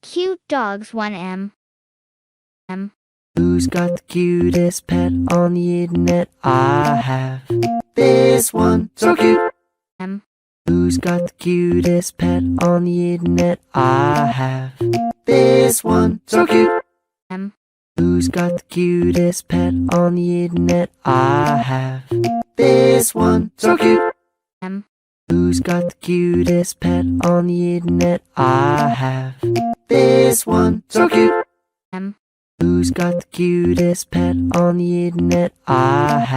cute dogs 1M. Who's got the cutest pet on the internet? I have this one, so cute. Who's got the cutest pet on the internet? I have this one, so cute. Who's got the cutest pet on the internet? I have this one, so cute. Who's got the cutest pet on the internet? I have this one, so cute. Who's got the cutest pet on the internet? I have